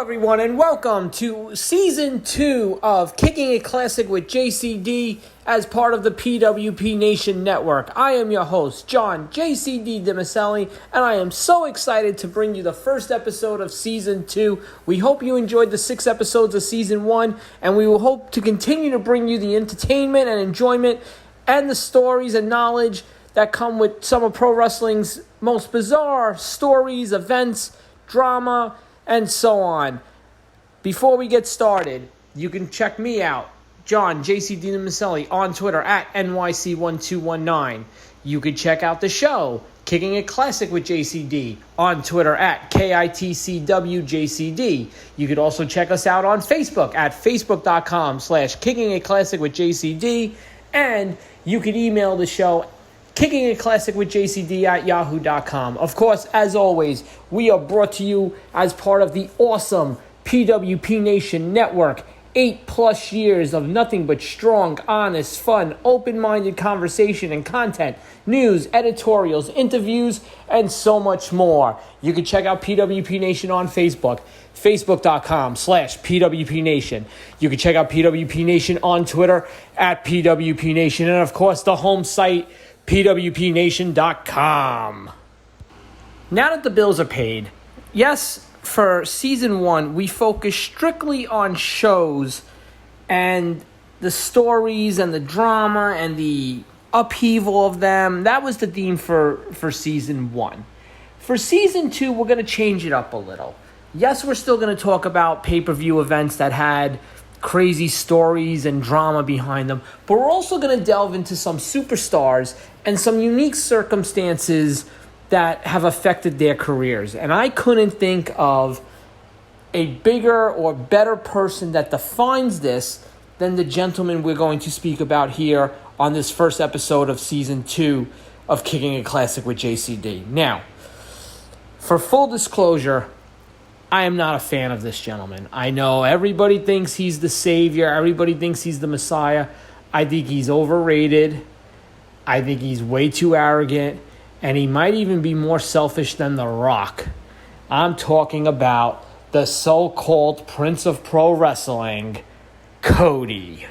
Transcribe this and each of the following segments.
everyone, and welcome to Season 2 of Kicking It Classic with JCD as part of the PWP Nation Network. I am your host, John JCD DiMaselli, and I am so excited to bring you the first episode of Season 2. We hope you enjoyed the 6 episodes of Season 1, and we will hope to continue to bring you the entertainment and enjoyment and the stories and knowledge that come with some of pro wrestling's most bizarre stories, events, drama, and so on. Before we get started, you can check me out, John JCD DiMaselli, on Twitter at NYC1219. You can check out the show, Kicking It Classic with JCD, on Twitter at KITCWJCD. You could also check us out on Facebook at facebook.com/Kicking It Classic with JCD. And you can email the show Kicking It Classic with JCD at yahoo.com. Of course, as always, we are brought to you as part of the awesome PWP Nation Network. 8+ years of nothing but strong, honest, fun, open-minded conversation and content, news, editorials, interviews, and so much more. You can check out PWP Nation on Facebook, facebook.com/PWP Nation. You can check out PWP Nation on Twitter at PWP Nation. And, of course, the home site, PWPNation.com. Now that the bills are paid, yes, for Season 1, we focus strictly on shows and the stories and the drama and the upheaval of them. That was the theme for Season 1. For Season 2, we're going to change it up a little. Yes, we're still going to talk about pay-per-view events that had crazy stories and drama behind them, but we're also going to delve into some superstars and some unique circumstances that have affected their careers. And I couldn't think of a bigger or better person that defines this than the gentleman we're going to speak about here on this first episode of Season 2 of Kicking It Classic with JCD. Now, for full disclosure, I am not a fan of this gentleman. I know everybody thinks he's the savior. Everybody thinks he's the Messiah. I think he's overrated. I think he's way too arrogant. And he might even be more selfish than The Rock. I'm talking about the so-called Prince of Pro Wrestling, Cody.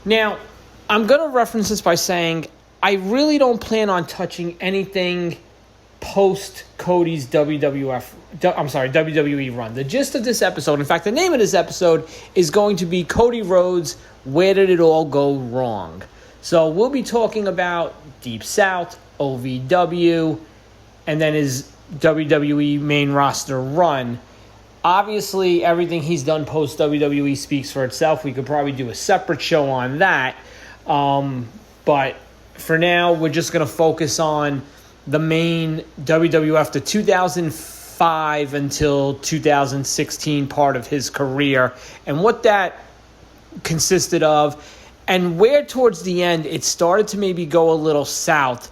Now, I'm going to reference this by saying I really don't plan on touching anything post Cody's WWE run. The gist of this episode, in fact, the name of this episode is going to be Cody Rhodes, Where Did It All Go Wrong? So we'll be talking about Deep South, OVW, and then his WWE main roster run. Obviously, everything he's done post-WWE speaks for itself. We could probably do a separate show on that. But for now, we're just going to focus on the main WWF, the 2005 until 2016 part of his career, and what that consisted of, and where towards the end it started to maybe go a little south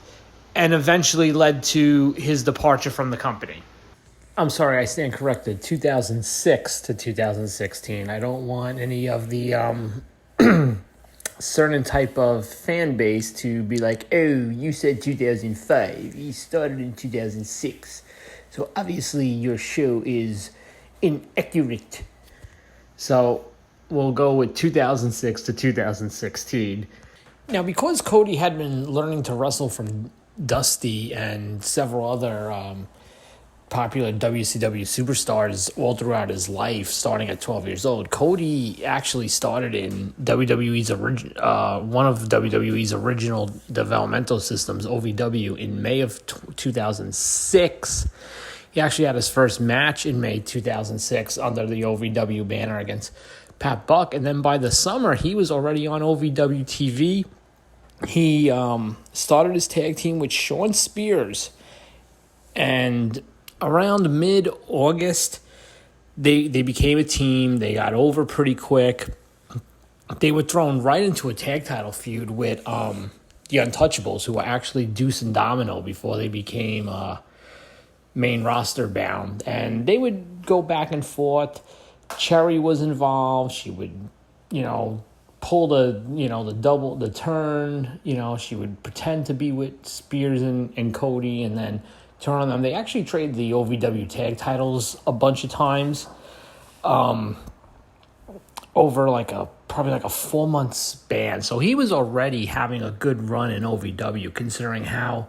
and eventually led to his departure from the company. I'm sorry, I stand corrected. 2006 to 2016. I don't want any of the certain type of fan base to be like, oh, you said 2005. You started in 2006. So obviously your show is inaccurate. So we'll go with 2006 to 2016. Now, because Cody had been learning to wrestle from Dusty and several other popular WCW superstars all throughout his life, starting at 12 years old. Cody actually started in one of WWE's original developmental systems, OVW, in May of 2006. He actually had his first match in May 2006 under the OVW banner against Pat Buck, and then by the summer, he was already on OVW TV. He started his tag team with Shawn Spears, and around mid-August, they became a team. They got over pretty quick. They were thrown right into a tag title feud with the Untouchables, who were actually Deuce and Domino before they became main roster bound. And they would go back and forth. Cherry was involved. She would, pull the turn. She would pretend to be with Spears and Cody, and then turn on them. They actually traded the OVW tag titles a bunch of times over probably a 4-month span. So he was already having a good run in OVW, considering how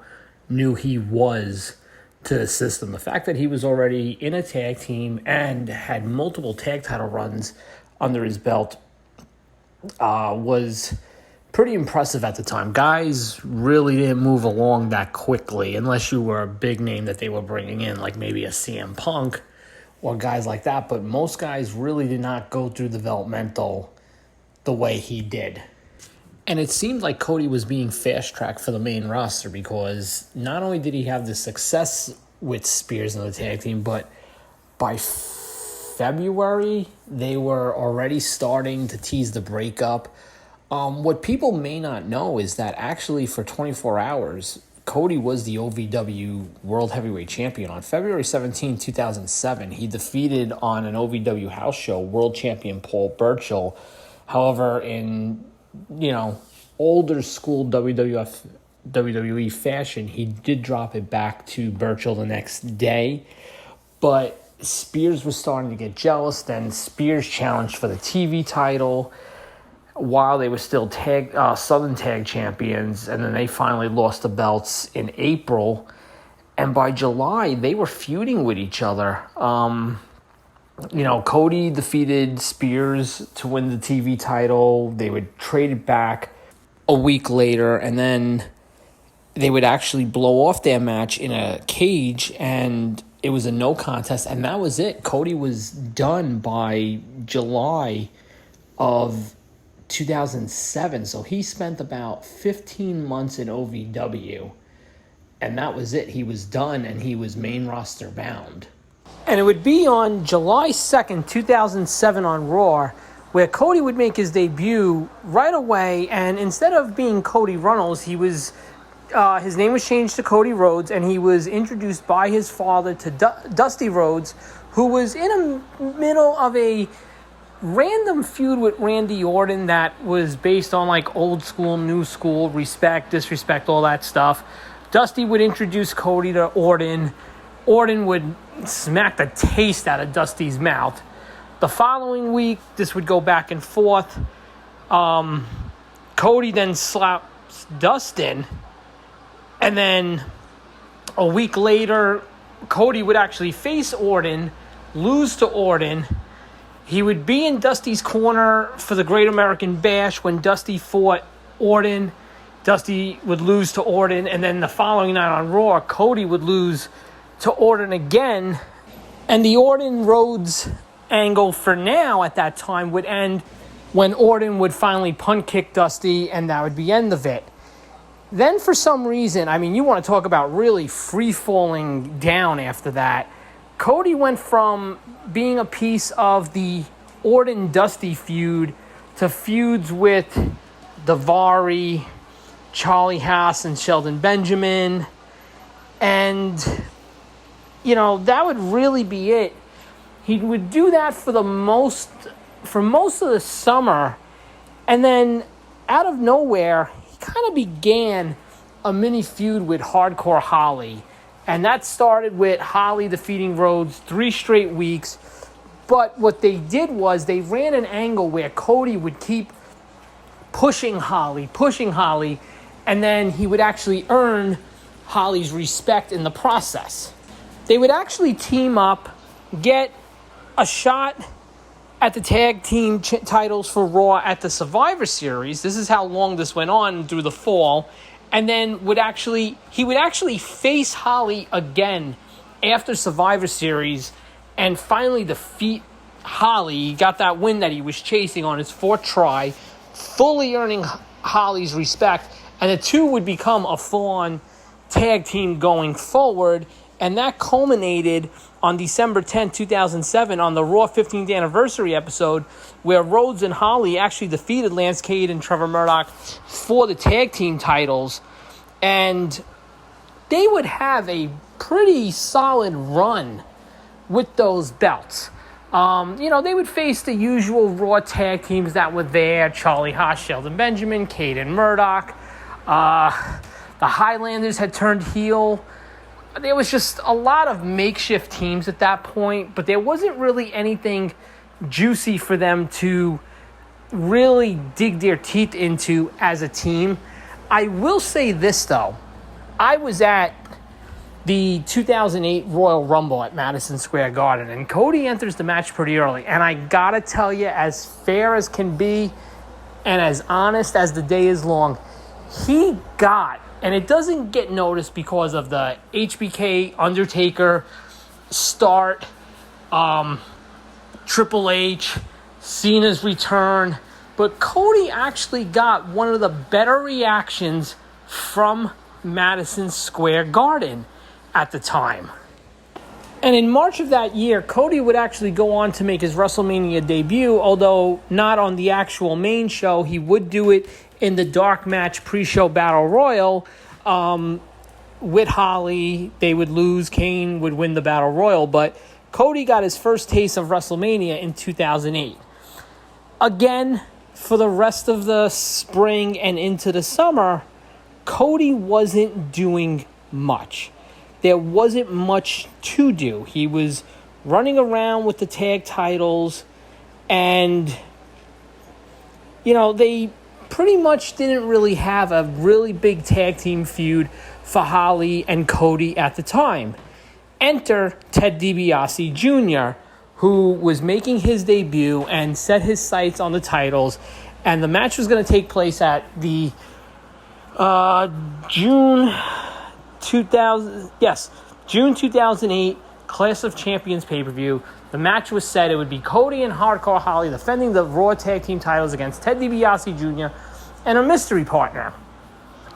new he was to the system. The fact that he was already in a tag team and had multiple tag title runs under his belt was pretty impressive at the time. Guys really didn't move along that quickly unless you were a big name that they were bringing in, like maybe a CM Punk or guys like that. But most guys really did not go through developmental the way he did. And it seemed like Cody was being fast-tracked for the main roster, because not only did he have the success with Spears in the tag team, but by February, they were already starting to tease the breakup. What people may not know is that actually for 24 hours, Cody was the OVW World Heavyweight Champion. On February 17, 2007, he defeated on an OVW house show World Champion Paul Burchill. However, in, older school WWE fashion, he did drop it back to Burchill the next day. But Spears was starting to get jealous. Then Spears challenged for the TV title while they were still Southern Tag Champions, and then they finally lost the belts in April. And by July, they were feuding with each other. Cody defeated Spears to win the TV title. They would trade it back a week later, and then they would actually blow off their match in a cage, and it was a no contest, and that was it. Cody was done by July of 2007, so he spent about 15 months in OVW, and that was it. He was done, and he was main roster bound. And it would be on July 2nd, 2007 on Raw, where Cody would make his debut right away, and instead of being Cody Runnels, his name was changed to Cody Rhodes, and he was introduced by his father to Dusty Rhodes, who was in the middle of a random feud with Randy Orton that was based on old school, new school, respect, disrespect, all that stuff. Dusty would introduce Cody to Orton. Orton would smack the taste out of Dusty's mouth. The following week, this would go back and forth. Cody then slaps Dustin, and then a week later, Cody would actually face Orton, lose to Orton. He would be in Dusty's corner for the Great American Bash when Dusty fought Orton. Dusty would lose to Orton, and then the following night on Raw, Cody would lose to Orton again. And the Orton-Rhodes angle for now at that time would end when Orton would finally punt kick Dusty, and that would be the end of it. Then for some reason, you want to talk about really free-falling down after that, Cody went from being a piece of the Orton-Dusty feud to feuds with Daivari, Charlie Haas, and Shelton Benjamin. And, that would really be it. He would do that for most of the summer. And then, out of nowhere, he kind of began a mini feud with Hardcore Holly. And that started with Holly defeating Rhodes 3 straight weeks. But what they did was they ran an angle where Cody would keep pushing Holly, and then he would actually earn Holly's respect in the process. they would actually team up, get a shot at the tag team titles for Raw at the Survivor Series. This is how long this went on through the fall. And then he would actually face Holly again after Survivor Series and finally defeat Holly. He got that win that he was chasing on his fourth try, fully earning Holly's respect. And the two would become a full-on tag team going forward. And that culminated on December 10, 2007, on the Raw 15th anniversary episode, where Rhodes and Holly actually defeated Lance Cade and Trevor Murdoch for the tag team titles. And they would have a pretty solid run with those belts. They would face the usual Raw tag teams that were there: Charlie Haas, Shelton Benjamin, Cade and Murdoch. The Highlanders had turned heel. There was just a lot of makeshift teams at that point, but there wasn't really anything juicy for them to really dig their teeth into as a team. I will say this, though. I was at the 2008 Royal Rumble at Madison Square Garden, and Cody enters the match pretty early. And I gotta tell you, as fair as can be and as honest as the day is long, he got, and it doesn't get noticed because of the HBK Undertaker start, Triple H, Cena's return, but Cody actually got one of the better reactions from Madison Square Garden at the time. And in March of that year, Cody would actually go on to make his WrestleMania debut, although not on the actual main show. He would do it in the dark match pre-show Battle Royal with Holly. They would lose. Kane would win the Battle Royal. But Cody got his first taste of WrestleMania in 2008. Again, for the rest of the spring and into the summer, Cody wasn't doing much. There wasn't much to do. He was running around with the tag titles, and, they pretty much didn't really have a really big tag team feud for Holly and Cody at the time. Enter Ted DiBiase Jr., who was making his debut and set his sights on the titles, and the match was going to take place at the June 2008 Clash of Champions pay-per-view. The match was set. It would be Cody and Hardcore Holly defending the Raw Tag Team titles against Ted DiBiase Jr. and a mystery partner.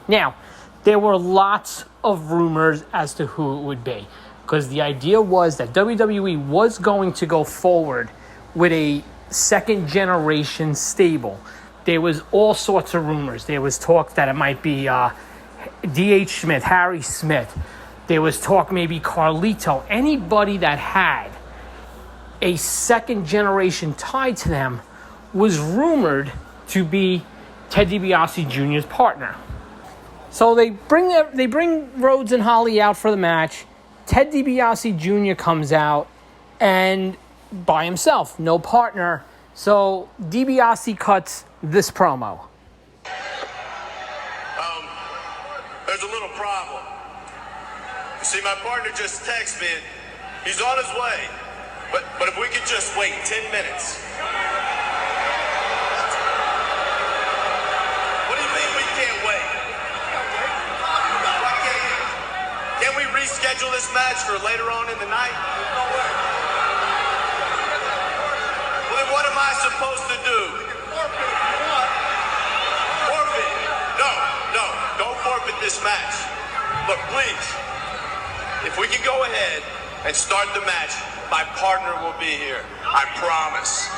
Now, there were lots of rumors as to who it would be, because the idea was that WWE was going to go forward with a second-generation stable. There was all sorts of rumors. There was talk that it might be D.H. Smith, Harry Smith. There was talk maybe Carlito. Anybody that had a second generation tied to them was rumored to be Ted DiBiase Jr.'s partner. So they bring Rhodes and Holly out for the match. Ted DiBiase Jr. comes out, and by himself, no partner. So DiBiase cuts this promo. There's a little problem. You see, my partner just texted me. He's on his way. But if we could just wait 10 minutes. What do you mean we can't wait? Can we reschedule this match for later on in the night? No way. Well, then what am I supposed to do? Forfeit. No, don't forfeit this match. Look, please, if we can go ahead and start the match, my partner will be here. I promise.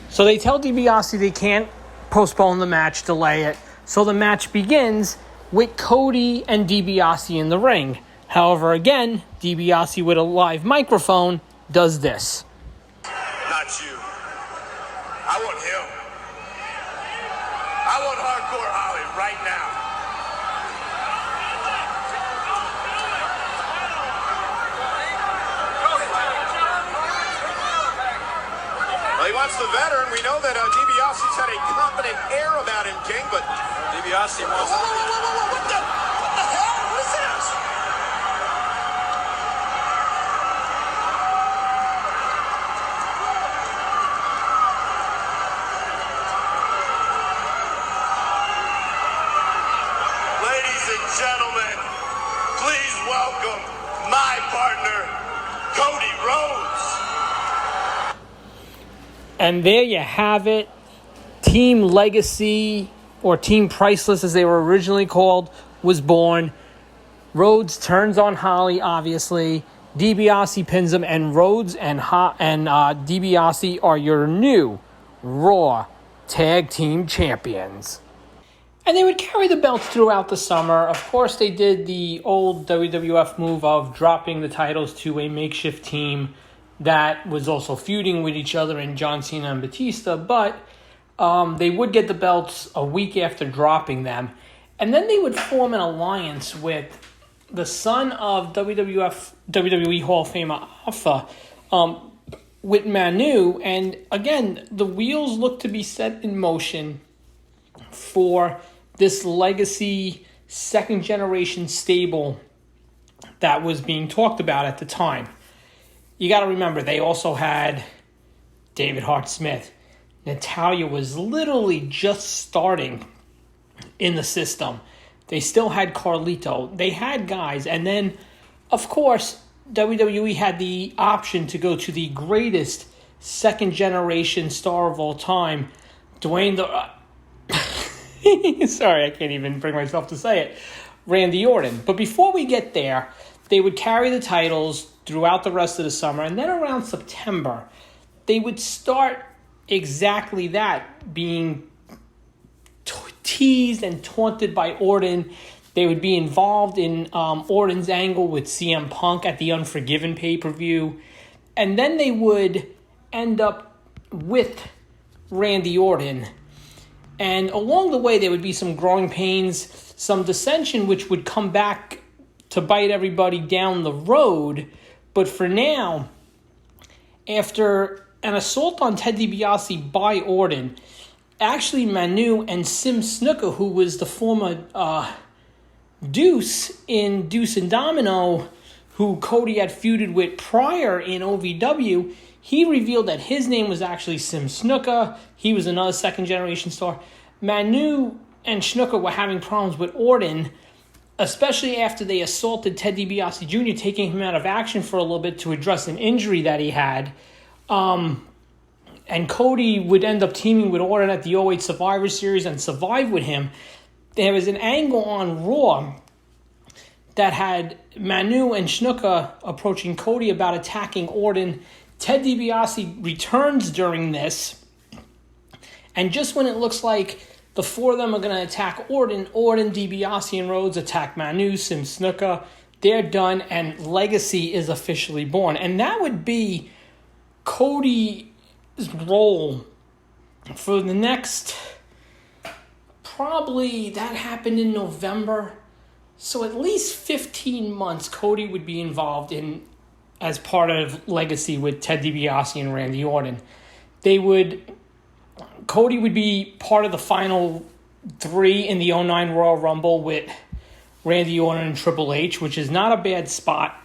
So they tell DiBiase they can't postpone the match, delay it. So the match begins with Cody and DiBiase in the ring. However, again, DiBiase with a live microphone does this. Not you. I want him. I want Hardcore Holly right now. Well, he wants the veteran. We know that DiBiase's had a confident air about him, King, but DiBiase wants... Whoa, what the hell? What is this? gentlemen, please welcome my partner, Cody Rhodes. And there you have it. Team Legacy, or Team Priceless as they were originally called, was born. Rhodes turns on Holly, obviously. DiBiase pins him, and Rhodes and DiBiase are your new Raw Tag Team Champions. And they would carry the belts throughout the summer. Of course, they did the old WWF move of dropping the titles to a makeshift team that was also feuding with each other in John Cena and Batista, but they would get the belts a week after dropping them. And then they would form an alliance with the son of WWE Hall of Famer Alpha, with Manu. And again, the wheels look to be set in motion for this legacy second generation stable that was being talked about at the time. You got to remember, they also had David Hart Smith. Natalya was literally just starting in the system. They still had Carlito. They had guys. And then, of course, WWE had the option to go to the greatest second-generation star of all time, Dwayne Sorry, I can't even bring myself to say it. Randy Orton. But before we get there, they would carry the titles throughout the rest of the summer. And then around September, they would start exactly that, being teased and taunted by Orton. They would be involved in Orton's angle with CM Punk at the Unforgiven pay-per-view. And then they would end up with Randy Orton. And along the way, there would be some growing pains, some dissension, which would come back to bite everybody down the road. But for now, after an assault on Ted DiBiase by Orton, actually Manu and Sim Snuka, who was the former Deuce in Deuce and Domino, who Cody had feuded with prior in OVW, he revealed that his name was actually Sim Snuka. He was another second-generation star. Manu and Snuka were having problems with Orton, especially after they assaulted Ted DiBiase Jr., taking him out of action for a little bit to address an injury that he had. And Cody would end up teaming with Orton at the 08 Survivor Series and survive with him. There was an angle on Raw that had Manu and Snuka approaching Cody about attacking Orton. Ted DiBiase returns during this. And just when it looks like the four of them are going to attack Orton, DiBiase, and Rhodes attack Manu, Sim Snuka. They're done, and Legacy is officially born. And that would be Cody's role for the next, probably, that happened in November. So at least 15 months Cody would be involved in as part of Legacy with Ted DiBiase and Randy Orton. Cody would be part of the final three in the 09 Royal Rumble with Randy Orton and Triple H, which is not a bad spot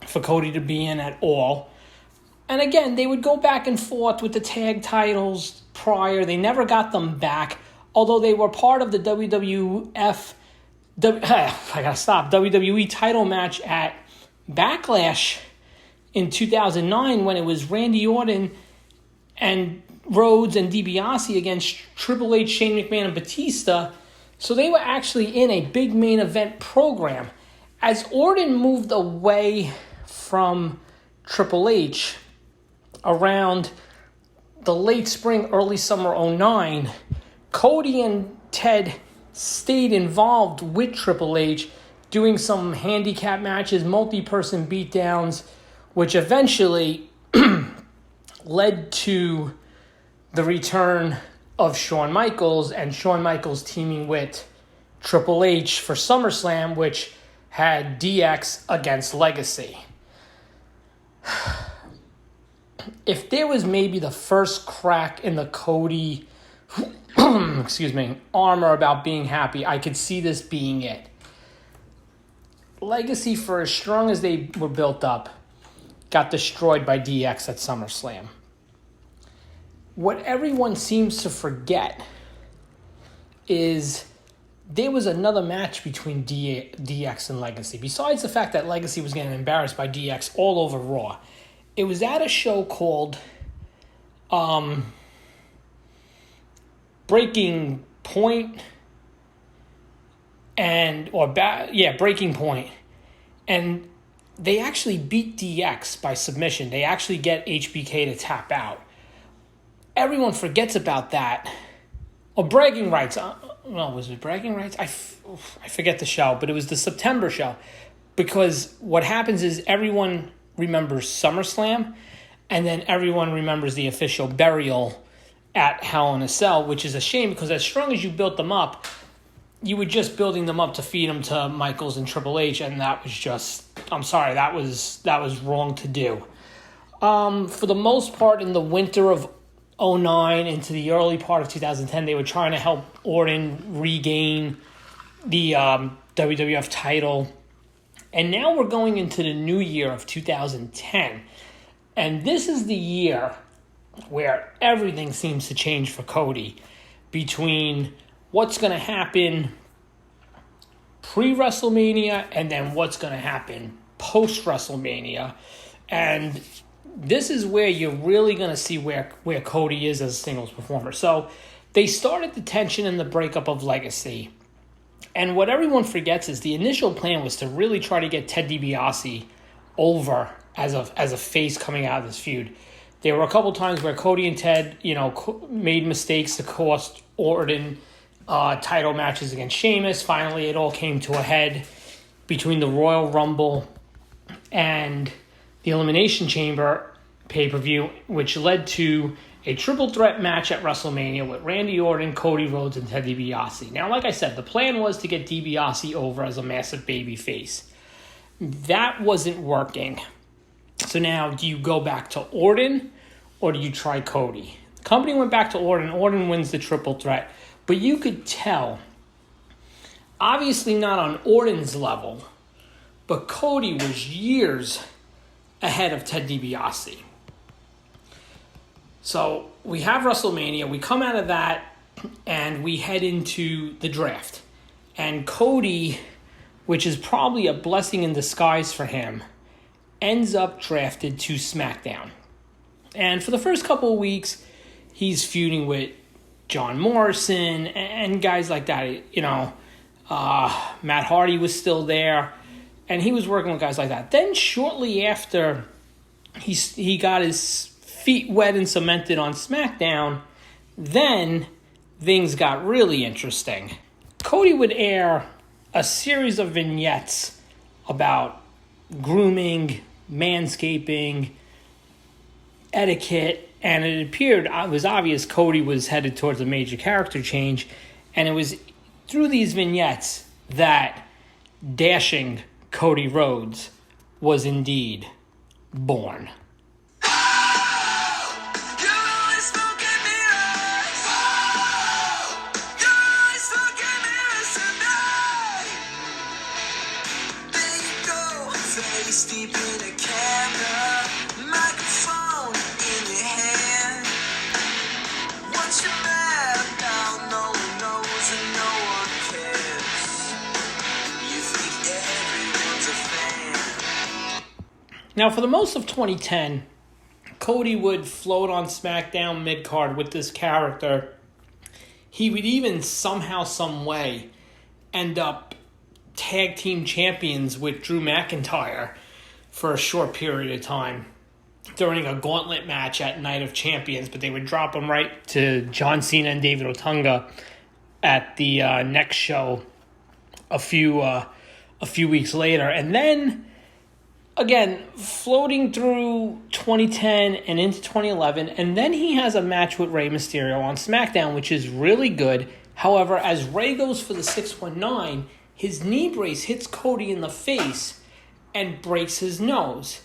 for Cody to be in at all. And again, they would go back and forth with the tag titles prior. They never got them back, although they were part of the WWE title match at Backlash in 2009 when it was Randy Orton and Rhodes and DiBiase against Triple H, Shane McMahon, and Batista. So they were actually in a big main event program. As Orton moved away from Triple H around the late spring, early summer 09, Cody and Ted stayed involved with Triple H, doing some handicap matches, multi-person beatdowns, which eventually led to the return of Shawn Michaels, and Shawn Michaels teaming with Triple H for SummerSlam, which had DX against Legacy. If there was maybe the first crack in the Cody armor about being happy, I could see this being it. Legacy, for as strong as they were built up, got destroyed by DX at SummerSlam. What everyone seems to forget is there was another match between DX and Legacy. Besides the fact that Legacy was getting embarrassed by DX all over Raw, it was at a show called Breaking Point, Breaking Point, and they actually beat DX by submission. They actually get HBK to tap out. Everyone forgets about that. Or Bragging Rights. Was it Bragging Rights? I forget the show, but it was the September show. Because what happens is everyone remembers SummerSlam, and then everyone remembers the official burial at Hell in a Cell, which is a shame because as strong as you built them up, you were just building them up to feed them to Michaels and Triple H, and that was just, I'm sorry, that was wrong to do. For the most part, in the winter of 2009 into the early part of 2010, they were trying to help Orton regain the WWF title. And now we're going into the new year of 2010. And this is the year where everything seems to change for Cody between what's going to happen pre-WrestleMania and then what's going to happen post-WrestleMania. And this is where you're really going to see where Cody is as a singles performer. So they started the tension in the breakup of Legacy. And what everyone forgets is the initial plan was to really try to get Ted DiBiase over as a face coming out of this feud. There were a couple times where Cody and Ted, made mistakes that cost Orton title matches against Sheamus. Finally, it all came to a head between the Royal Rumble and the Elimination Chamber pay-per-view, which led to a triple threat match at WrestleMania with Randy Orton, Cody Rhodes, and Ted DiBiase. Now, like I said, the plan was to get DiBiase over as a massive baby face. That wasn't working. So now, do you go back to Orton or do you try Cody? The company went back to Orton. Orton wins the triple threat. But you could tell, obviously not on Orton's level, but Cody was years ahead of Ted DiBiase. So we have WrestleMania. We come out of that and we head into the draft. And Cody, which is probably a blessing in disguise for him, ends up drafted to SmackDown. And for the first couple of weeks, he's feuding with John Morrison and guys like that. Matt Hardy was still there, and he was working with guys like that. Then shortly after he got his feet wet and cemented on SmackDown, then things got really interesting. Cody would air a series of vignettes about grooming, manscaping, etiquette, and it was obvious Cody was headed towards a major character change, and it was through these vignettes that dashing Cody Rhodes was indeed born. Deep in a camera, microphone in your hand. Once you're mad, now no one knows and no one cares. You think everyone's a fan. Now, for the most of 2010, Cody would float on SmackDown mid-card with this character. He would even somehow, some way, end up tag team champions with Drew McIntyre for a short period of time during a gauntlet match at Night of Champions, but they would drop him right to John Cena and David Otunga at the next show a few weeks later. And then, again, floating through 2010 and into 2011, and then he has a match with Rey Mysterio on SmackDown, which is really good. However, as Rey goes for the 619, his knee brace hits Cody in the face and breaks his nose.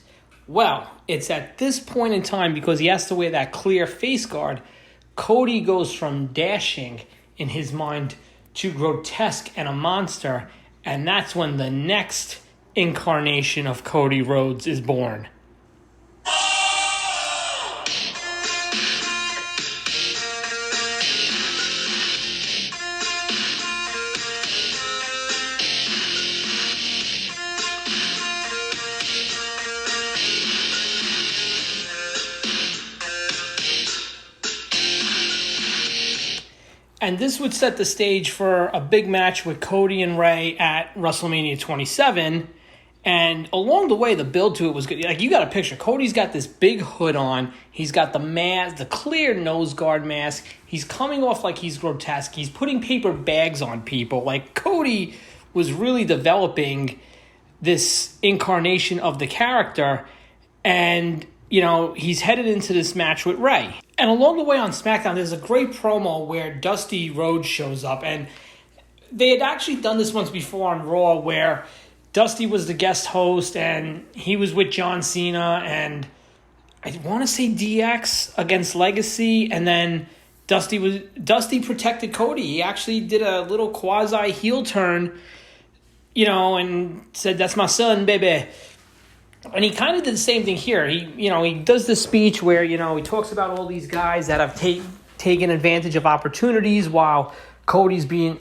Well, it's at this point in time, because he has to wear that clear face guard, Cody goes from dashing in his mind to grotesque and a monster, and that's when the next incarnation of Cody Rhodes is born. And this would set the stage for a big match with Cody and Ray at WrestleMania 27. And along the way, the build to it was good. Like, you got a picture. Cody's got this big hood on. He's got the mask, the clear nose guard mask. He's coming off like he's grotesque. He's putting paper bags on people. Like, Cody was really developing this incarnation of the character. And, you know, he's headed into this match with Ray. And along the way on SmackDown, there's a great promo where Dusty Rhodes shows up. And they had actually done this once before on Raw where Dusty was the guest host, and he was with John Cena, and I want to say DX against Legacy, and then Dusty protected Cody. He actually did a little quasi heel turn, you know, and said, "That's my son, baby." And he kind of did the same thing here. He does this speech where, you know, he talks about all these guys that have taken advantage of opportunities while Cody's being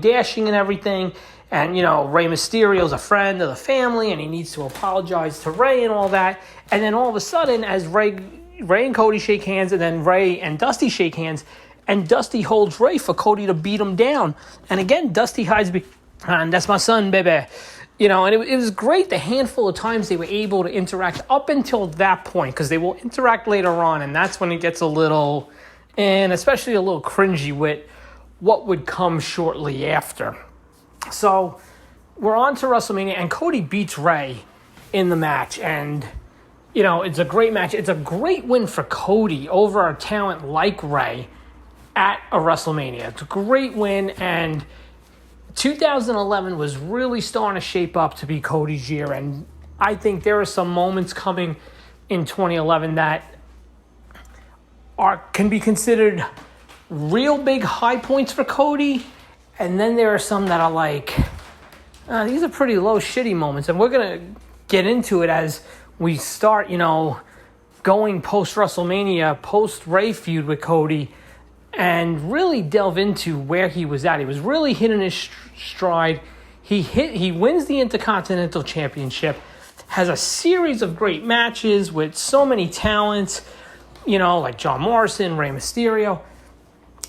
dashing and everything. And, you know, Rey Mysterio's a friend of the family, and he needs to apologize to Rey and all that. And then all of a sudden, as Rey and Cody shake hands, and then Rey and Dusty shake hands, and Dusty holds Rey for Cody to beat him down. And again, Dusty hides behind, "That's my son, baby." You know, and it was great the handful of times they were able to interact up until that point, because they will interact later on, and that's when it gets a little, and especially a little cringy with what would come shortly after. So we're on to WrestleMania, and Cody beats Ray in the match. And, you know, it's a great match. It's a great win for Cody over a talent like Ray at a WrestleMania. It's a great win, and 2011 was really starting to shape up to be Cody's year. And I think there are some moments coming in 2011 that can be considered real big high points for Cody. And then there are some that are like, these are pretty low shitty moments. And we're going to get into it as we start, you know, going post-WrestleMania, post-Ray feud with Cody, and really delve into where he was at. He was really hitting his stride. He wins the Intercontinental Championship, has a series of great matches with so many talents, you know, like John Morrison, Rey Mysterio.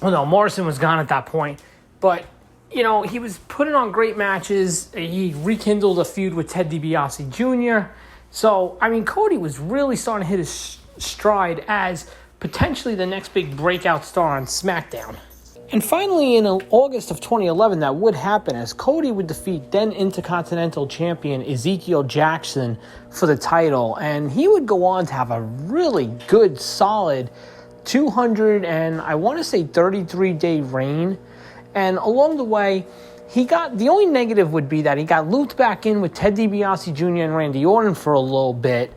Well, no, Morrison was gone at that point. But, you know, he was putting on great matches. He rekindled a feud with Ted DiBiase Jr. So, I mean, Cody was really starting to hit his stride as potentially the next big breakout star on SmackDown. And finally, in August of 2011, that would happen as Cody would defeat then Intercontinental Champion Ezekiel Jackson for the title. And he would go on to have a really good, solid 33-day reign. And along the way, the only negative would be that he got looped back in with Ted DiBiase Jr. and Randy Orton for a little bit.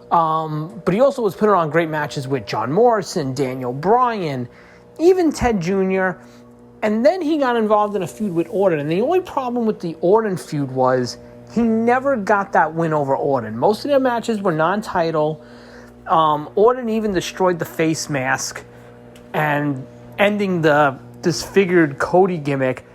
But he also was putting on great matches with John Morrison, Daniel Bryan, even Ted Jr. And then he got involved in a feud with Orton. And the only problem with the Orton feud was he never got that win over Orton. Most of their matches were non-title. Orton even destroyed the face mask and ending the disfigured Cody gimmick.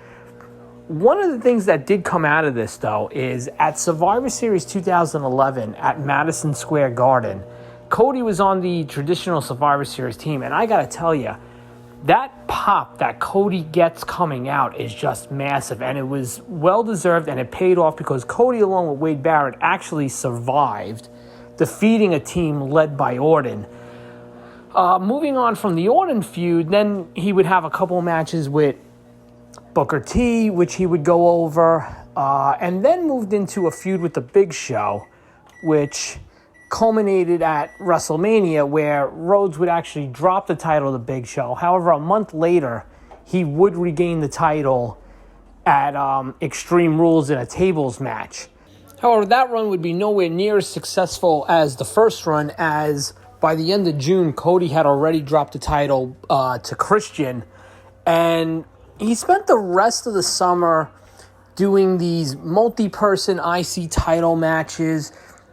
One of the things that did come out of this, though, is at Survivor Series 2011 at Madison Square Garden, Cody was on the traditional Survivor Series team, and I gotta tell you, that pop that Cody gets coming out is just massive, and it was well-deserved, and it paid off because Cody, along with Wade Barrett, actually survived, defeating a team led by Orton. Moving on from the Orton feud, then he would have a couple matches with Booker T, which he would go over, and then moved into a feud with The Big Show, which culminated at WrestleMania, where Rhodes would actually drop the title to The Big Show. However, a month later, he would regain the title at Extreme Rules in a tables match. However, that run would be nowhere near as successful as the first run, as by the end of June, Cody had already dropped the title to Christian, and he spent the rest of the summer doing these multi-person IC title matches,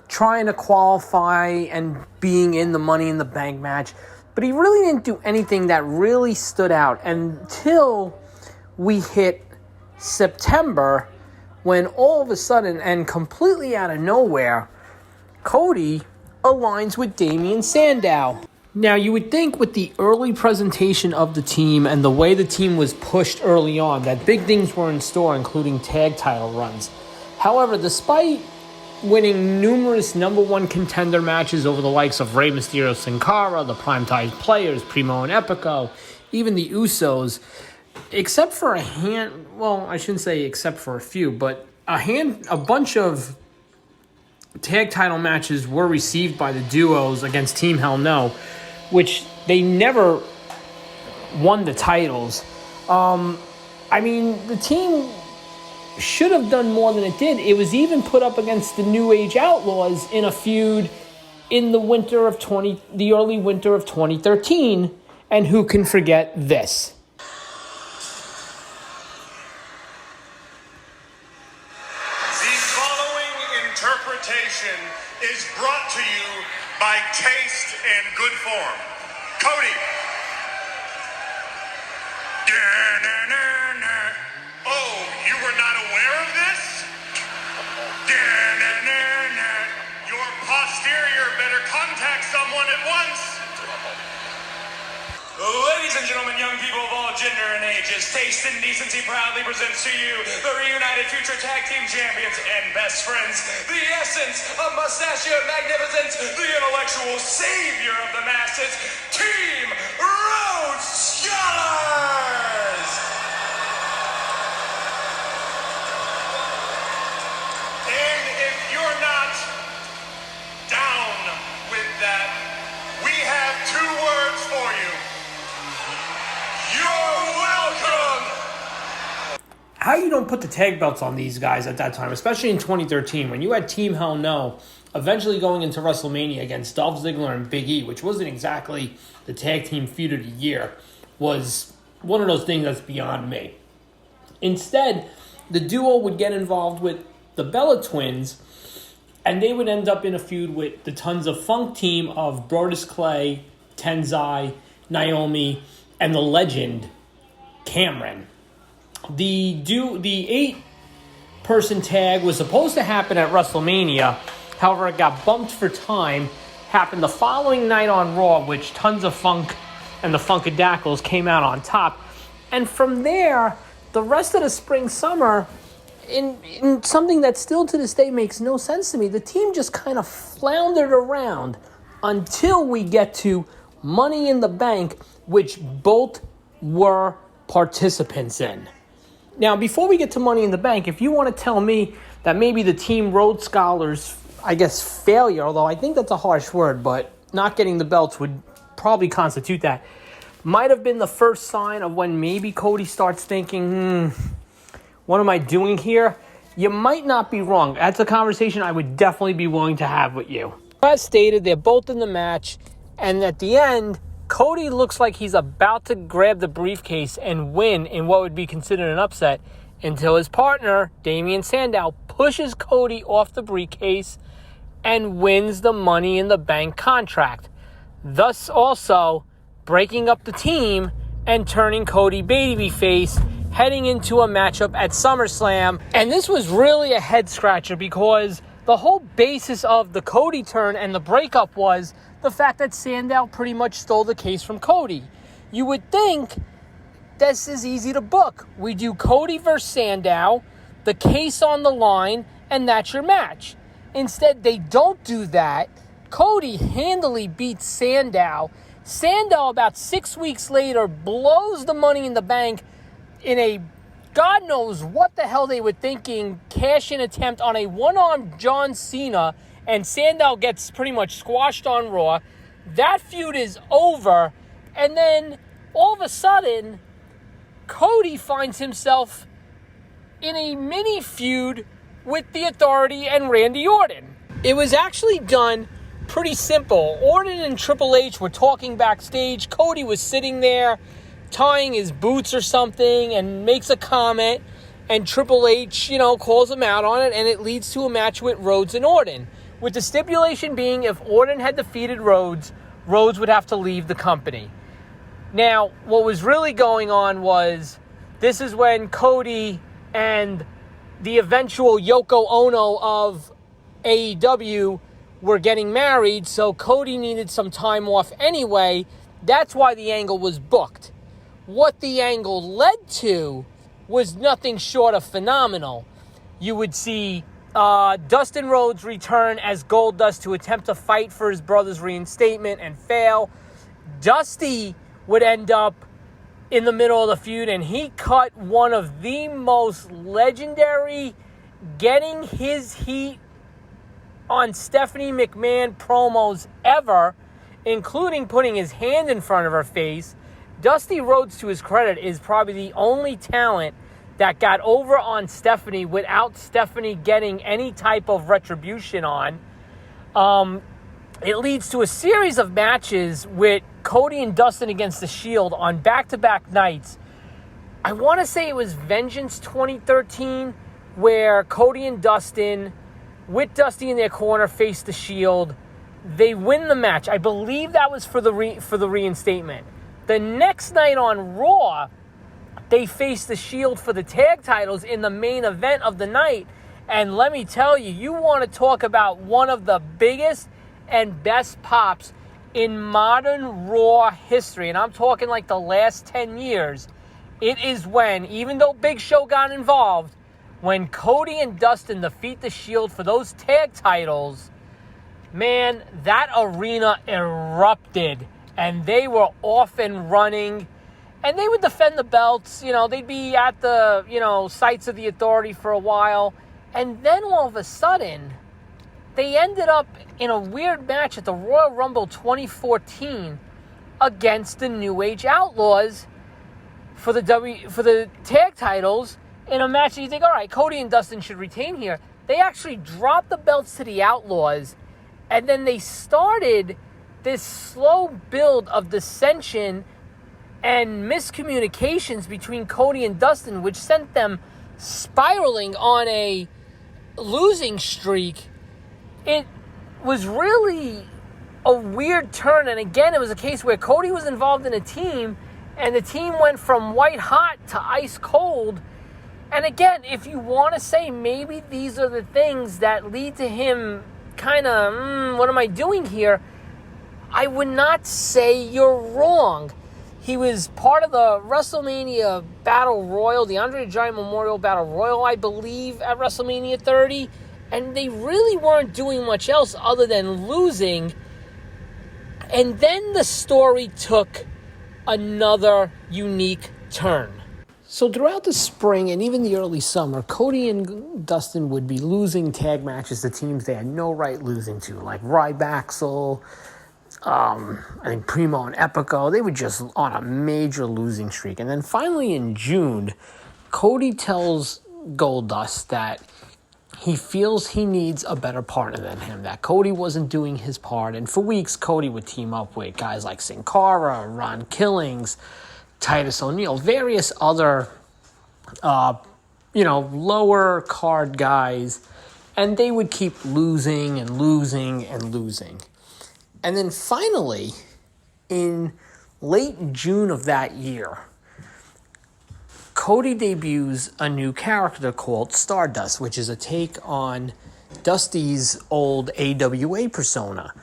trying to qualify and being in the Money in the Bank match, but he really didn't do anything that really stood out until we hit September, when all of a sudden, and completely out of nowhere, Cody aligns with Damien Sandow. Now, you would think with the early presentation of the team and the way the team was pushed early on that big things were in store, including tag title runs. However, despite winning numerous number one contender matches over the likes of Rey Mysterio, Sin Cara, the Primetime Players, Primo and Epico, even the Usos, except for a few, but a bunch of tag title matches were received by the duos against Team Hell No, which they never won the titles. The team should have done more than it did. It was even put up against the New Age Outlaws in a feud in the early winter of 2013, and who can forget this? The following interpretation is brought to you by Taste and Good Form. Cody. Oh, you were not aware of this? Your posterior better contact someone at once. Ladies and gentlemen, young people of all gender and ages, Taste and Decency proudly presents to you the reunited future tag team champions and best friends, the essence of mustachioed magnificence, the intellectual savior of the masses, Team Rhodes Scholars! And if you're not down with that, we have 2 words for you. You're welcome! How you don't put the tag belts on these guys at that time, especially in 2013, when you had Team Hell No eventually going into WrestleMania against Dolph Ziggler and Big E, which wasn't exactly the tag team feud of the year, was one of those things that's beyond me. Instead, the duo would get involved with the Bella Twins, and they would end up in a feud with the Tons of Funk team of Brodus Clay, Tenzai, Naomi, and the legend Cameron. The 8-person tag was supposed to happen at WrestleMania. However, it got bumped for time. Happened the following night on Raw, which Tons of Funk and the Funkadactyls came out on top. And from there, the rest of the spring-summer, in something that still to this day makes no sense to me, the team just kind of floundered around until we get to Money in the Bank, which both were participants in. Now, before we get to Money in the Bank, if you want to tell me that maybe the Team Rhodes Scholars, failure, although I think that's a harsh word, but not getting the belts would probably constitute that, might have been the first sign of when maybe Cody starts thinking, what am I doing here? You might not be wrong. That's a conversation I would definitely be willing to have with you. As stated, they're both in the match, and at the end, Cody looks like he's about to grab the briefcase and win in what would be considered an upset until his partner, Damian Sandow, pushes Cody off the briefcase and wins the Money in the Bank contract, thus also breaking up the team and turning Cody babyface, heading into a matchup at SummerSlam. And this was really a head-scratcher because the whole basis of the Cody turn and the breakup was the fact that Sandow pretty much stole the case from Cody. You would think this is easy to book. We do Cody versus Sandow, the case on the line, and that's your match. Instead, they don't do that. Cody handily beats Sandow. Sandow, about 6 weeks later, blows the Money in the Bank in a God knows what the hell they were thinking cash-in attempt on a one-armed John Cena, and Sandow gets pretty much squashed on Raw. That feud is over, and then all of a sudden, Cody finds himself in a mini feud with The Authority and Randy Orton. It was actually done pretty simple. Orton and Triple H were talking backstage. Cody was sitting there tying his boots or something and makes a comment, and Triple H, calls him out on it, and it leads to a match with Rhodes and Orton, with the stipulation being if Orton had defeated Rhodes, Rhodes would have to leave the company. Now, what was really going on was, this is when Cody and the eventual Yoko Ono of AEW were getting married, so Cody needed some time off anyway. That's why the angle was booked. What the angle led to was nothing short of phenomenal. You would see Dustin Rhodes return as Goldust to attempt to fight for his brother's reinstatement and fail. Dusty would end up in the middle of the feud, and he cut one of the most legendary getting his heat on Stephanie McMahon promos ever, including putting his hand in front of her face. Dusty Rhodes, to his credit, is probably the only talent that got over on Stephanie without Stephanie getting any type of retribution on. It leads to a series of matches with Cody and Dustin against the Shield on back-to-back nights. I want to say it was Vengeance 2013, where Cody and Dustin, with Dusty in their corner, face the Shield. They win the match. I believe that was for the reinstatement. The next night on Raw, they face the Shield for the tag titles in the main event of the night. And let me tell you, you want to talk about one of the biggest and best pops in modern Raw history, and I'm talking like the last 10 years. It is when, even though Big Show got involved, when Cody and Dustin defeat the Shield for those tag titles, man, that arena erupted, and they were off and running, and they would defend the belts. You know, they'd be at the, sites of the Authority for a while, and then all of a sudden, they ended up in a weird match at the Royal Rumble 2014 against the New Age Outlaws for the tag titles, in a match that you think, all right, Cody and Dustin should retain here. They actually dropped the belts to the Outlaws, and then they started this slow build of dissension and miscommunications between Cody and Dustin, which sent them spiraling on a losing streak. It was really a weird turn, and again, it was a case where Cody was involved in a team, and the team went from white hot to ice cold. And again, if you want to say maybe these are the things that lead to him kind of, what am I doing here? I would not say you're wrong. He was part of the WrestleMania Battle Royal, the Andre the Giant Memorial Battle Royal, I believe, at WrestleMania 30. And they really weren't doing much else other than losing. And then the story took another unique turn. So throughout the spring and even the early summer, Cody and Dustin would be losing tag matches to teams they had no right losing to, like Ryback, I think Primo and Epico. They were just on a major losing streak. And then finally in June, Cody tells Goldust that he feels he needs a better partner than him, that Cody wasn't doing his part. And for weeks, Cody would team up with guys like Sin Cara, Ron Killings, Titus O'Neil, various other, lower card guys. And they would keep losing and losing and losing. And then finally, in late June of that year, Cody debuts a new character called Stardust, which is a take on Dusty's old AWA persona.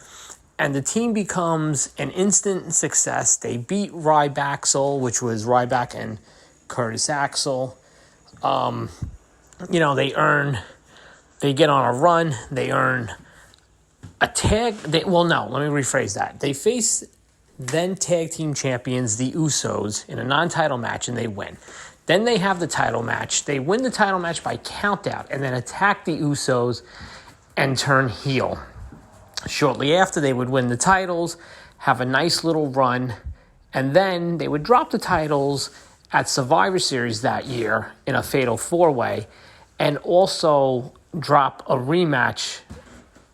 And the team becomes an instant success. They beat Ryback, which was Ryback and Curtis Axel. They get on a run. They earn a tag. Let me rephrase that. They face then tag team champions, the Usos, in a non-title match, and they win. Then they have the title match. They win the title match by countout and then attack the Usos and turn heel. Shortly after, they would win the titles, have a nice little run, and then they would drop the titles at Survivor Series that year in a fatal four-way, and also drop a rematch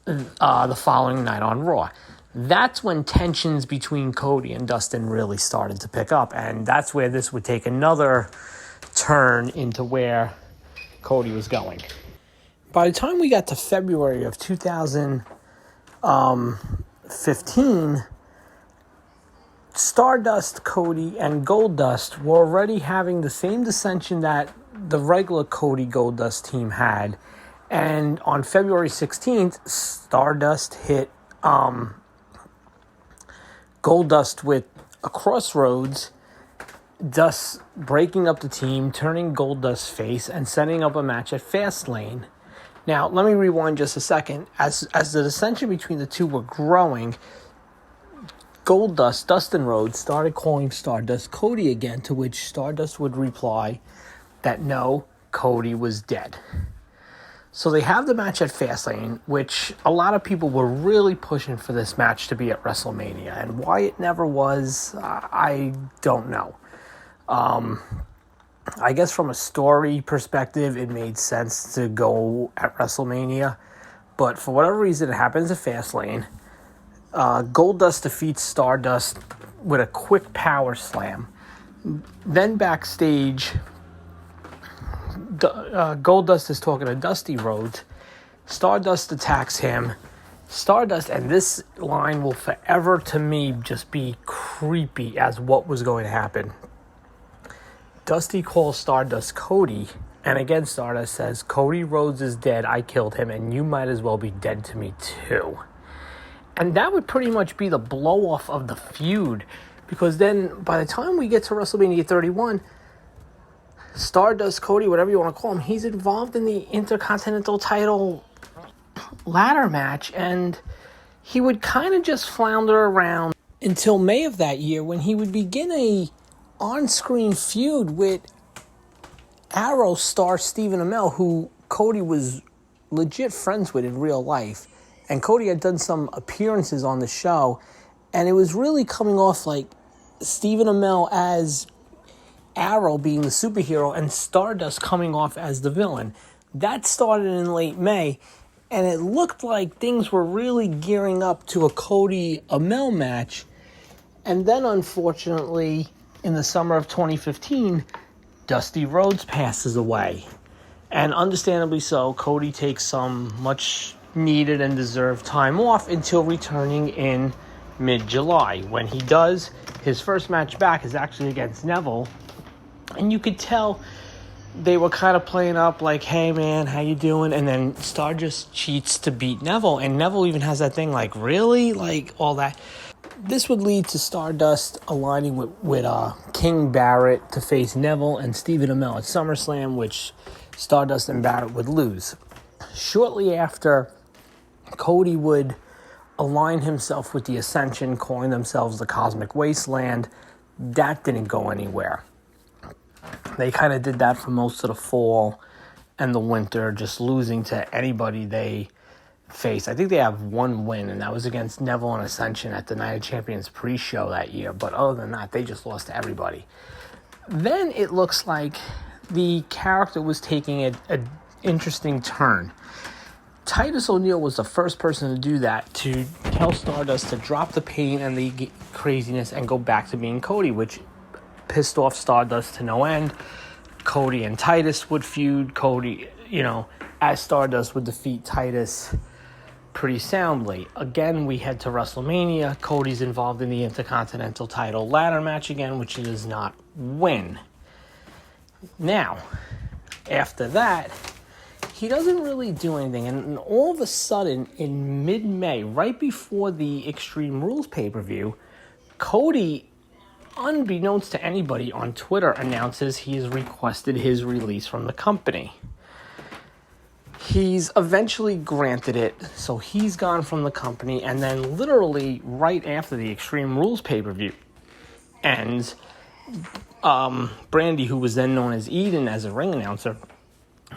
the following night on Raw. That's when tensions between Cody and Dustin really started to pick up, and that's where this would take another turn into where Cody was going. By the time we got to February of 2015, Stardust, Cody, and Goldust were already having the same dissension that the regular Cody Goldust team had, And on February 16th, Stardust hit Goldust with a crossroads, thus breaking up the team, turning Goldust's face, and setting up a match at Fastlane. Now, let me rewind just a second. As the dissension between the two were growing, Goldust, Dustin Rhodes, started calling Stardust Cody again, to which Stardust would reply that no, Cody was dead. So they have the match at Fastlane, which a lot of people were really pushing for this match to be at WrestleMania. And why it never was, I don't know. I guess from a story perspective, it made sense to go at WrestleMania. But for whatever reason, it happens at Fastlane. Goldust defeats Stardust with a quick power slam. Then backstage, Goldust is talking to Dusty Rhodes. Stardust attacks him. Stardust, and this line will forever to me just be creepy as what was going to happen. Dusty calls Stardust Cody, and again Stardust says, Cody Rhodes is dead, I killed him, and you might as well be dead to me too. And that would pretty much be the blow-off of the feud, because then by the time we get to WrestleMania 31, Stardust, Cody, whatever you want to call him, he's involved in the Intercontinental title ladder match, and he would kind of just flounder around until May of that year, when he would begin a on-screen feud with Arrow star Stephen Amell, who Cody was legit friends with in real life. And Cody had done some appearances on the show, and it was really coming off like Stephen Amell as Arrow being the superhero and Stardust coming off as the villain. That started in late May, and it looked like things were really gearing up to a Cody Amell match. And then, unfortunately, in the summer of 2015, Dusty Rhodes passes away. And understandably so, Cody takes some much needed and deserved time off until returning in mid-July. When he does, his first match back is actually against Neville. And you could tell they were kind of playing up like, hey man, how you doing? And then Stardust cheats to beat Neville. And Neville even has that thing like, really? Like all that. This would lead to Stardust aligning with King Barrett to face Neville and Stephen Amell at SummerSlam, which Stardust and Barrett would lose. Shortly after, Cody would align himself with the Ascension, calling themselves the Cosmic Wasteland. That didn't go anywhere. They kind of did that for most of the fall and the winter, just losing to anybody they faced. I think they have one win, and that was against Neville and Ascension at the Night of Champions pre-show that year. But other than that, they just lost to everybody. Then it looks like the character was taking an interesting turn. Titus O'Neil was the first person to do that, to tell Stardust to drop the pain and the craziness and go back to being Cody, which pissed off Stardust to no end. Cody and Titus would feud. Cody, as Stardust would defeat Titus pretty soundly. Again, we head to WrestleMania. Cody's involved in the Intercontinental title ladder match again, which he does not win. Now, after that, he doesn't really do anything. And all of a sudden, in mid-May, right before the Extreme Rules pay-per-view, Cody, unbeknownst to anybody on Twitter, announces he has requested his release from the company. He's eventually granted it, so he's gone from the company, and then literally right after the Extreme Rules pay-per-view ends, Brandy, who was then known as Eden as a ring announcer,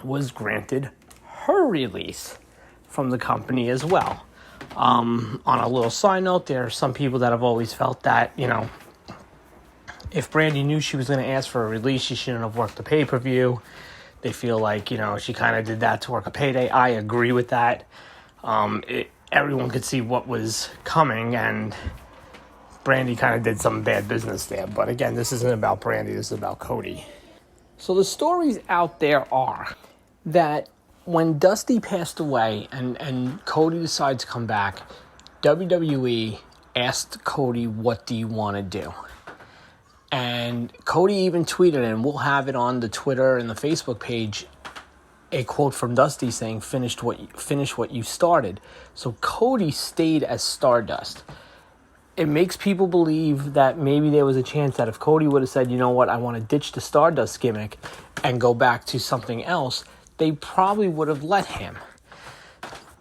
was granted her release from the company as well. On a little side note, there are some people that have always felt that, if Brandy knew she was going to ask for a release, she shouldn't have worked the pay-per-view. They feel like, she kind of did that to work a payday. I agree with that. Everyone could see what was coming, and Brandy kind of did some bad business there. But again, this isn't about Brandy. This is about Cody. So the stories out there are that when Dusty passed away and Cody decided to come back, WWE asked Cody, what do you want to do? And Cody even tweeted, and we'll have it on the Twitter and the Facebook page, a quote from Dusty saying, finish what you started. So Cody stayed as Stardust. It makes people believe that maybe there was a chance that if Cody would have said, you know what, I want to ditch the Stardust gimmick and go back to something else, they probably would have let him.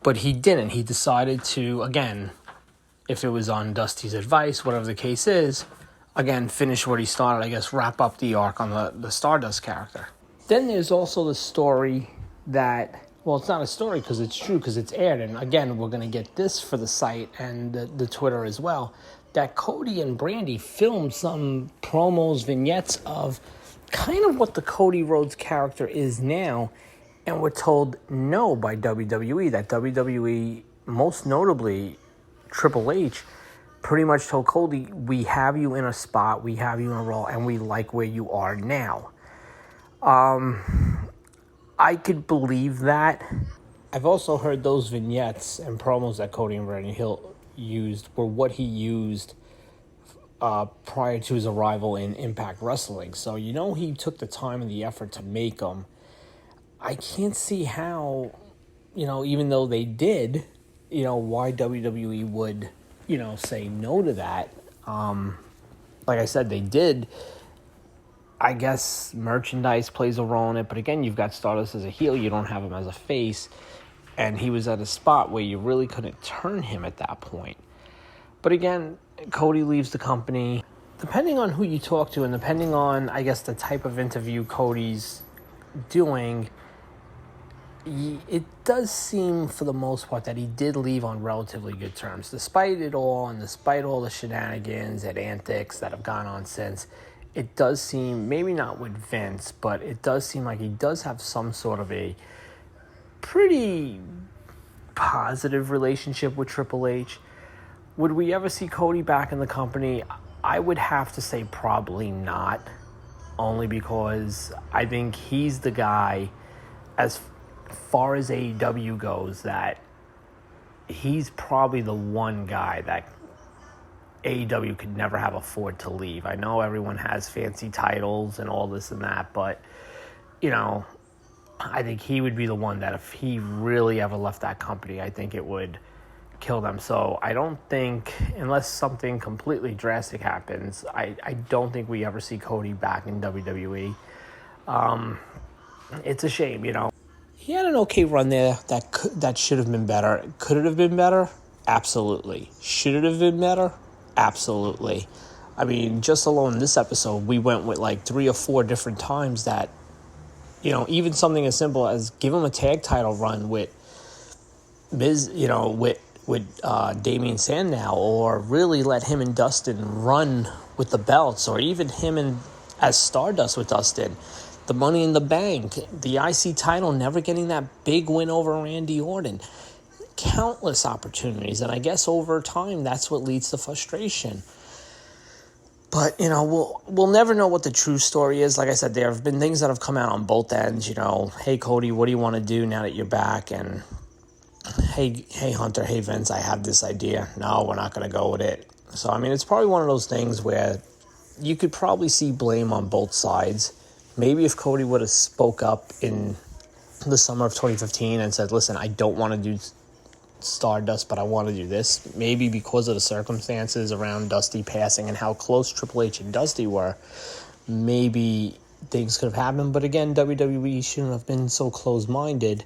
But he didn't. He decided to, again, if it was on Dusty's advice, whatever the case is, again, finish what he started, I guess, wrap up the arc on the Stardust character. Then there's also the story that, well, it's not a story because it's true, because it's aired. And again, we're going to get this for the site and the Twitter as well, that Cody and Brandy filmed some promos, vignettes of kind of what the Cody Rhodes character is now. And we're told no by WWE, that WWE, most notably Triple H, pretty much told Cody, we have you in a spot, we have you in a role, and we like where you are now. I could believe that. I've also heard those vignettes and promos that Cody and Brandy Hill used were what he used prior to his arrival in Impact Wrestling. So, he took the time and the effort to make them. I can't see how, even though they did, why WWE would, say no to that. Like I said, they did. I guess merchandise plays a role in it, but again, you've got Stardust as a heel, you don't have him as a face, and he was at a spot where you really couldn't turn him at that point. But again, Cody leaves the company. Depending on who you talk to, and depending on, I guess, the type of interview Cody's doing, it does seem, for the most part, that he did leave on relatively good terms. Despite it all, and despite all the shenanigans and antics that have gone on since, it does seem, maybe not with Vince, but it does seem like he does have some sort of a pretty positive relationship with Triple H. Would we ever see Cody back in the company? I would have to say probably not, only because I think he's the guy, as far as AEW goes, that he's probably the one guy that AEW could never have afford to leave. I know everyone has fancy titles and all this and that, but, I think he would be the one that if he really ever left that company, I think it would kill them. So I don't think, unless something completely drastic happens, I don't think we ever see Cody back in WWE. It's a shame, He had an okay run there that should have been better. Could it have been better? Absolutely. Should it have been better? Absolutely. I mean, just alone this episode, we went with like 3 or 4 different times that, even something as simple as give him a tag title run with Miz, with Damian Sandow, or really let him and Dustin run with the belts, or even him as Stardust with Dustin. The Money in the Bank, the IC title, never getting that big win over Randy Orton. Countless opportunities, and I guess over time that's what leads to frustration. But we'll never know what the true story is. Like I said, there have been things that have come out on both ends. Hey Cody, what do you want to do now that you're back? And hey Hunter, hey Vince, I have this idea. No, we're not going to go with it. So I mean, it's probably one of those things where you could probably see blame on both sides. Maybe if Cody would have spoke up in the summer of 2015 and said, listen, I don't want to do Stardust, but I want to do this. Maybe because of the circumstances around Dusty passing and how close Triple H and Dusty were, maybe things could have happened. But again, WWE shouldn't have been so close-minded.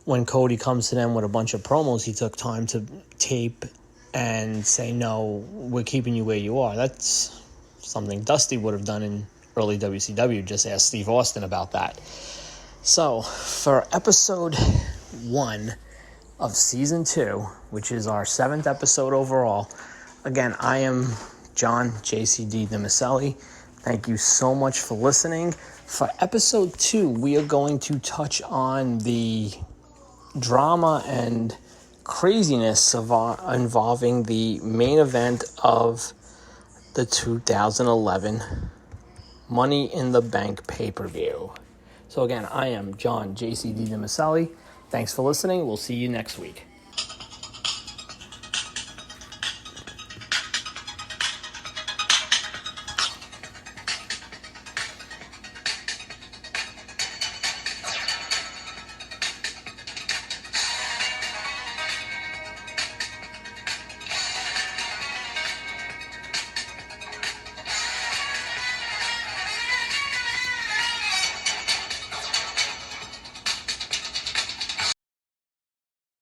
When Cody comes to them with a bunch of promos, he took time to tape and say, no, we're keeping you where you are. That's something Dusty would have done in early WCW. Just ask Steve Austin about that. So, for episode 1 of season 2, which is our 7th episode overall, again, I am John JCD Dimicelli. Thank you so much for listening. For episode 2, we are going to touch on the drama and craziness involving the main event of the 2011 Money in the Bank pay-per-view. So again, I am John JCD Dimicelli. Thanks for listening. We'll see you next week.